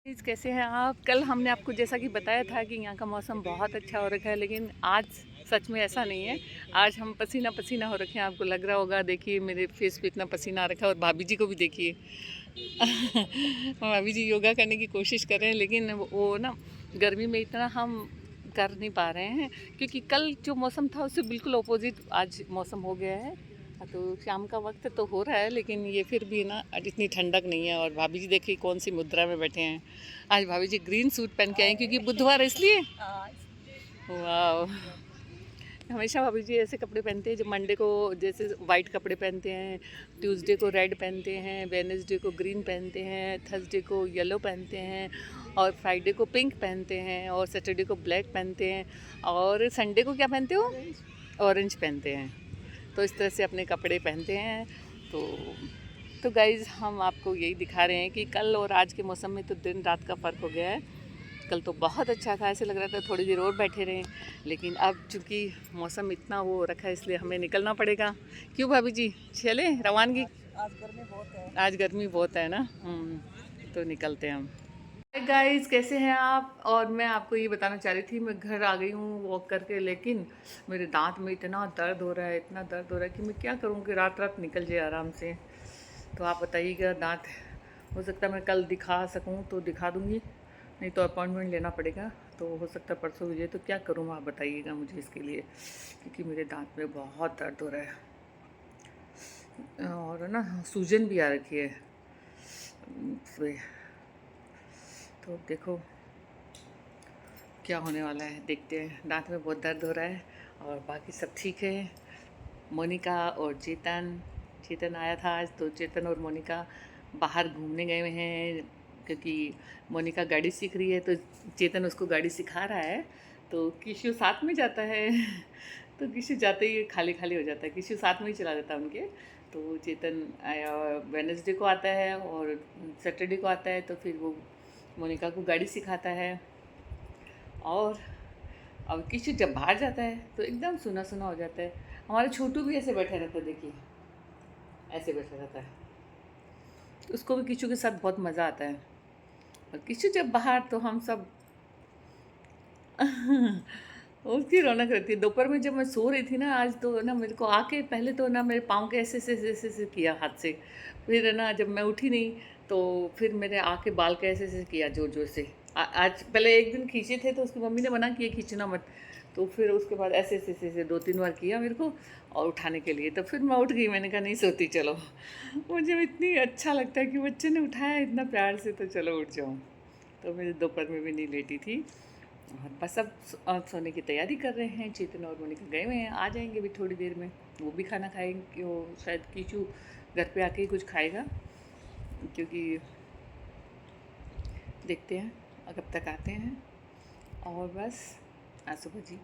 Please कैसे हैं आप। कल हमने आपको जैसा कि बताया था कि यहाँ का मौसम बहुत अच्छा हो रखा है, लेकिन आज सच में ऐसा नहीं है। आज हम पसीना पसीना हो रखे हैं, आपको लग रहा होगा। देखिए मेरे फेस पे इतना पसीना आ रखा है, और भाभी जी को भी देखिए। भाभी जी योगा करने की कोशिश कर रहे हैं, लेकिन वो ना गर्मी में इतना हम कर नहीं पा रहे हैं, क्योंकि कल जो मौसम था उससे बिल्कुल अपोजिट आज मौसम हो गया है। तो शाम का वक्त तो हो रहा है, लेकिन ये फिर भी ना आज इतनी ठंडक नहीं है। और भाभी जी देखिए कौन सी मुद्रा में बैठे हैं। आज भाभी जी ग्रीन सूट पहन के आए क्योंकि बुधवार है, इसलिए। वाह, हमेशा भाभी जी ऐसे कपड़े पहनते हैं। जो मंडे को जैसे वाइट कपड़े पहनते हैं, ट्यूसडे को रेड पहनते हैं, वेडनेसडे को ग्रीन पहनते हैं, थर्सडे को येलो पहनते हैं, और फ्राइडे को पिंक पहनते हैं, और सैटरडे को ब्लैक पहनते हैं, और संडे को क्या पहनते हो? ऑरेंज पहनते हैं। तो इस तरह से अपने कपड़े पहनते हैं। तो गाइज़ हम आपको यही दिखा रहे हैं कि कल और आज के मौसम में तो दिन रात का फ़र्क हो गया है। कल तो बहुत अच्छा था, ऐसे लग रहा था थोड़ी देर और बैठे रहें, लेकिन अब चूँकि मौसम इतना वो रखा है, इसलिए हमें निकलना पड़ेगा। क्यों भाभी जी, चलें रवानगी? आज गर्मी बहुत है। आज गर्मी बहुत है ना। तो निकलते हैं हम। गाइस कैसे हैं आप। और मैं आपको ये बताना चाह रही थी, मैं घर आ गई हूँ वॉक करके, लेकिन मेरे दांत में इतना दर्द हो रहा है, इतना दर्द हो रहा है कि मैं क्या करूँ कि रात रात निकल जाए आराम से। तो आप बताइएगा, दांत हो सकता है मैं कल दिखा सकूँ तो दिखा दूँगी, नहीं तो अपॉइंटमेंट लेना पड़ेगा। तो हो सकता है परसों मुझे, तो क्या करूँ आप बताइएगा मुझे इसके लिए, क्योंकि मेरे दांत में बहुत दर्द हो रहा है, और ना सूजन भी आ रखी है। तो देखो क्या होने वाला है, देखते हैं। दांत में बहुत दर्द हो रहा है, और बाकी सब ठीक है। मोनिका और चेतन चेतन आया था आज, तो चेतन और मोनिका बाहर घूमने गए हुए हैं, क्योंकि मोनिका गाड़ी सीख रही है, तो चेतन उसको गाड़ी सिखा रहा है। तो किशु साथ में जाता है। तो किशु जाते ही खाली खाली हो जाता है, किशु साथ में ही चला जाता है उनके। तो चेतन वेडनेसडे को आता है और सैटरडे को आता है, तो फिर वो मोनिका को गाड़ी सिखाता है। और अब किशु जब बाहर जाता है तो एकदम सुना सुना हो जाता है। हमारा छोटू भी ऐसे बैठा रहता है, देखिए ऐसे बैठा रहता है। उसको भी किशु के साथ बहुत मज़ा आता है, और किशु जब बाहर तो हम सब उसकी रौनक रहती है। दोपहर में जब मैं सो रही थी ना आज, तो ना मेरे को आके पहले तो ना मेरे पाँव के ऐसे ऐसे ऐसे ऐसे ऐसे किया हाथ से। फिर ना जब मैं उठी नहीं, तो फिर मेरे आके बाल के ऐसे ऐसे किया जोर जोर से। आज पहले एक दिन खींचे थे, तो उसकी मम्मी ने मना किया खींचना मत। तो फिर उसके बाद ऐसे ऐसे ऐसे ऐसे 2-3 बार किया मेरे को, और उठाने के लिए। तो फिर मैं उठ गई, मैंने कहा नहीं सोती, चलो। मुझे इतनी अच्छा लगता है कि बच्चे ने उठाया इतना प्यार से, तो चलो उठ जाऊँ। तो मैं दोपहर में भी नहीं लेटी थी, और बस अब सोने की तैयारी कर रहे हैं। चेतन और मोनिका गए हुए हैं, आ जाएंगे भी थोड़ी देर में। वो भी खाना खाएंगे, वो शायद कीचू घर पे आके ही कुछ खाएगा, क्योंकि देखते हैं कब तक आते हैं। और बस आसू जी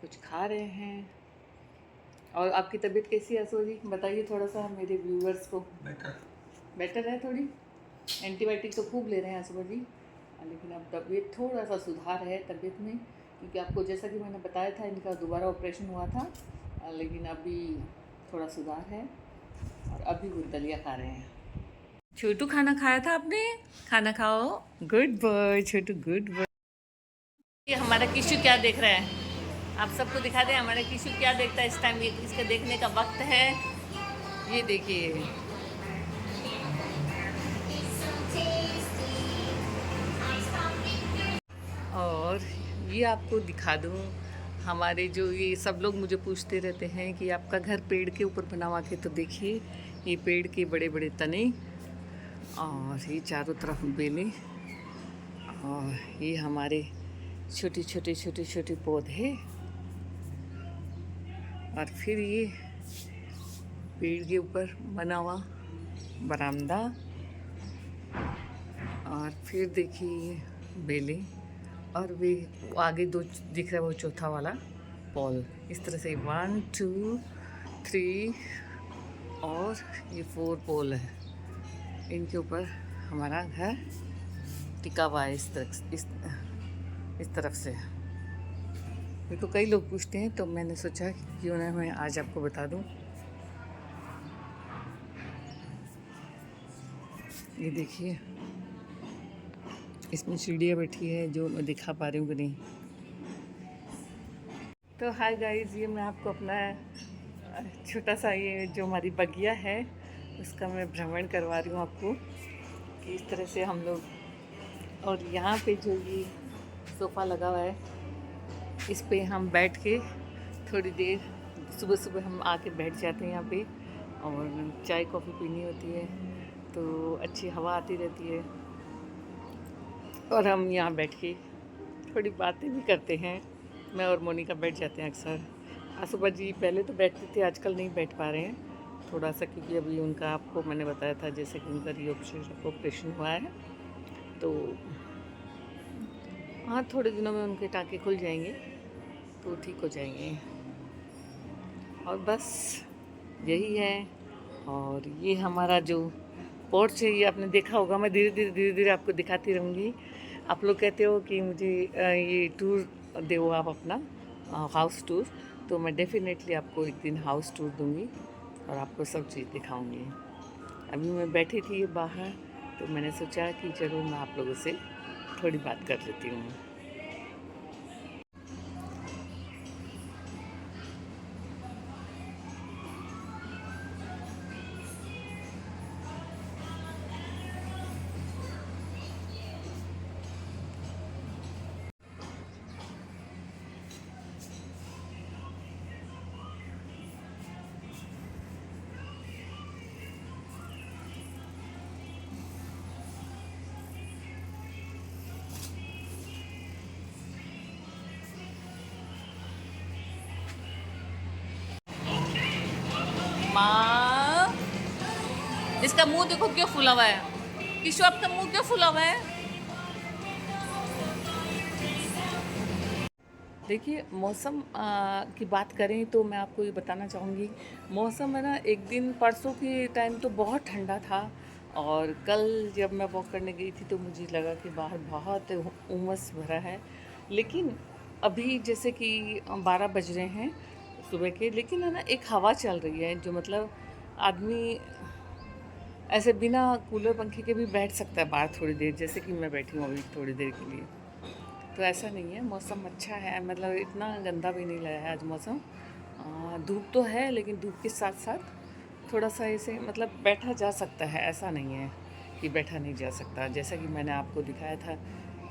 कुछ खा रहे हैं। और आपकी तबीयत कैसी है आसू जी, बताइए थोड़ा सा मेरे व्यूवर्स को। बेटर है थोड़ी। एंटीबायोटिक तो खूब ले रहे हैं आसू जी, लेकिन अब तबीयत थोड़ा सा सुधार है तबीयत में, क्योंकि आपको जैसा कि मैंने बताया था इनका दोबारा ऑपरेशन हुआ था। लेकिन अभी थोड़ा सुधार है, और अभी वो दलिया खा रहे हैं। छोटू खाना खाया था आपने? खाना खाओ, गुड बॉय छोटू, गुड बॉय। ये हमारा किशु क्या देख रहा है, आप सबको दिखा दें हमारा किशु क्या देखता है इस टाइम। ये इसके देखने का वक्त है, ये देखिए। और ये आपको दिखा दूँ, हमारे जो ये सब लोग मुझे पूछते रहते हैं कि आपका घर पेड़ के ऊपर बना हुआ है, तो देखिए ये पेड़ के बड़े बड़े तने, और ये चारों तरफ बेलें, और ये हमारे छोटे छोटे छोटे छोटे पौधे, और फिर ये पेड़ के ऊपर बना हुआ बरामदा, और फिर देखिए ये बेलें, और वे आगे दो दिख रहा है, वो चौथा वाला पॉल। इस तरह से 1 2 3 और ये 4 पोल है, इनके ऊपर हमारा घर टिका हुआ है। इस तरफ से मेरे को कई लोग पूछते हैं, तो मैंने सोचा क्यों ना मैं आज आपको बता दूं। ये देखिए इसमें चिड़िया बैठी है जो मैं दिखा पा रही हूँ कि नहीं। तो हाय गाइस, ये मैं आपको अपना छोटा सा ये जो हमारी बगिया है उसका मैं भ्रमण करवा रही हूँ आपको कि इस तरह से हम लोग। और यहाँ पे जो ये सोफ़ा लगा हुआ है इस पे हम बैठ के थोड़ी देर सुबह सुबह हम आके बैठ जाते हैं यहाँ पे, और चाय कॉफ़ी पीनी होती है तो अच्छी हवा आती रहती है और हम यहाँ बैठ के थोड़ी बातें भी करते हैं। मैं और मोनिका बैठ जाते हैं अक्सर। सुबह जी पहले तो बैठते थे, आजकल नहीं बैठ पा रहे हैं थोड़ा सा, क्योंकि अभी उनका आपको मैंने बताया था जैसे कि उनका ऑपरेशन हुआ है तो हाँ थोड़े दिनों में उनके टाँके खुल जाएंगे तो ठीक हो जाएंगे। और बस यही है। और ये हमारा जो पोर्च है ये आपने देखा होगा, मैं धीरे धीरे आपको दिखाती रहूँगी। आप लोग कहते हो कि मुझे ये टूर दो आप अपना हाउस टूर, तो मैं डेफिनेटली आपको एक दिन हाउस टूर दूँगी और आपको सब चीज़ दिखाऊँगी। अभी मैं बैठी थी बाहर तो मैंने सोचा कि चलो मैं आप लोगों से थोड़ी बात कर लेती हूँ। माँ, इसका मुंह देखो क्यों फूला हुआ है। किशो आपका मुंह क्यों फूला हुआ है। देखिए मौसम की बात करें तो मैं आपको ये बताना चाहूँगी, मौसम है ना, एक दिन परसों के टाइम तो बहुत ठंडा था और कल जब मैं वॉक करने गई थी तो मुझे लगा कि बाहर बहुत उमस भरा है। लेकिन अभी जैसे कि 12 बज रहे हैं सुबह के, लेकिन है ना एक हवा चल रही है जो मतलब आदमी ऐसे बिना कूलर पंखे के भी बैठ सकता है बाहर थोड़ी देर, जैसे कि मैं बैठी हूँ अभी थोड़ी देर के लिए। तो ऐसा नहीं है, मौसम अच्छा है, मतलब इतना गंदा भी नहीं लगा है आज मौसम। धूप तो है लेकिन धूप के साथ साथ थोड़ा सा ऐसे मतलब बैठा जा सकता है, ऐसा नहीं है कि बैठा नहीं जा सकता। जैसा कि मैंने आपको दिखाया था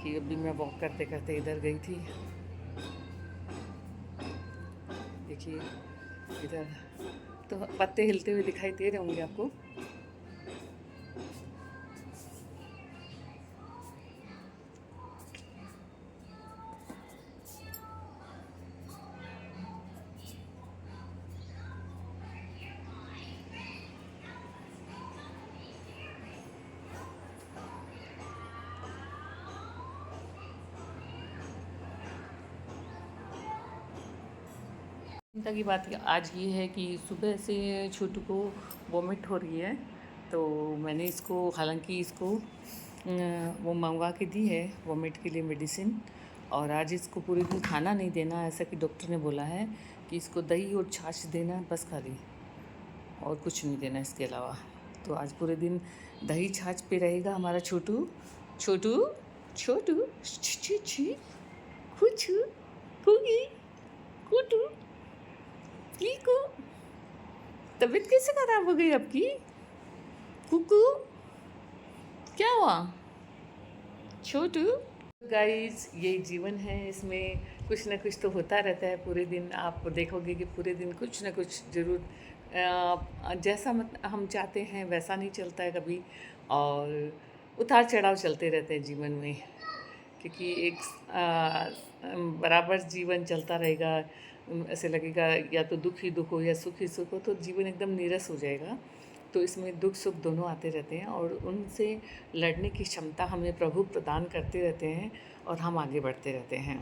कि अभी मैं वॉक करते करते इधर गई थी, देखिए इधर तो पत्ते हिलते हुए दिखाई दे रहे होंगे आपको। चिंता की बात आज ये है कि सुबह से छोटू को वॉमिट हो रही है, तो मैंने इसको, हालांकि इसको वो मंगवा के दी है वॉमिट के लिए मेडिसिन, और आज इसको पूरे दिन खाना नहीं देना, ऐसा कि डॉक्टर ने बोला है कि इसको दही और छाछ देना बस, खाली और कुछ नहीं देना इसके अलावा। तो आज पूरे दिन दही छाछ पे रहेगा हमारा छोटू। छोटू छोटू छी छी छी कुछ कुगी कुटू कीकू, तबीयत कैसे खराब हो गई आपकी कुकू, क्या हुआ छोटू। गाइस ये जीवन है, इसमें कुछ ना कुछ तो होता रहता है पूरे दिन। आप देखोगे कि पूरे दिन कुछ ना कुछ ज़रूर जैसा मत हम चाहते हैं वैसा नहीं चलता है कभी, और उतार चढ़ाव चलते रहते हैं जीवन में, क्योंकि एक बराबर जीवन चलता रहेगा ऐसे लगेगा, या तो दुख ही दुख हो या सुख ही सुख हो, तो जीवन एकदम नीरस हो जाएगा। तो इसमें दुख सुख दोनों आते रहते हैं और उनसे लड़ने की क्षमता हमें प्रभु प्रदान करते रहते हैं और हम आगे बढ़ते रहते हैं।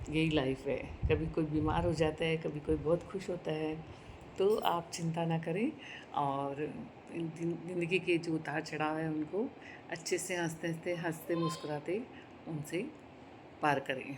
यही लाइफ है, कभी कोई बीमार हो जाता है, कभी कोई बहुत खुश होता है, तो आप चिंता ना करें और ज़िंदगी के जो उतार चढ़ाव है उनको अच्छे से हंसते हंसते मुस्कुराते उनसे पार करें।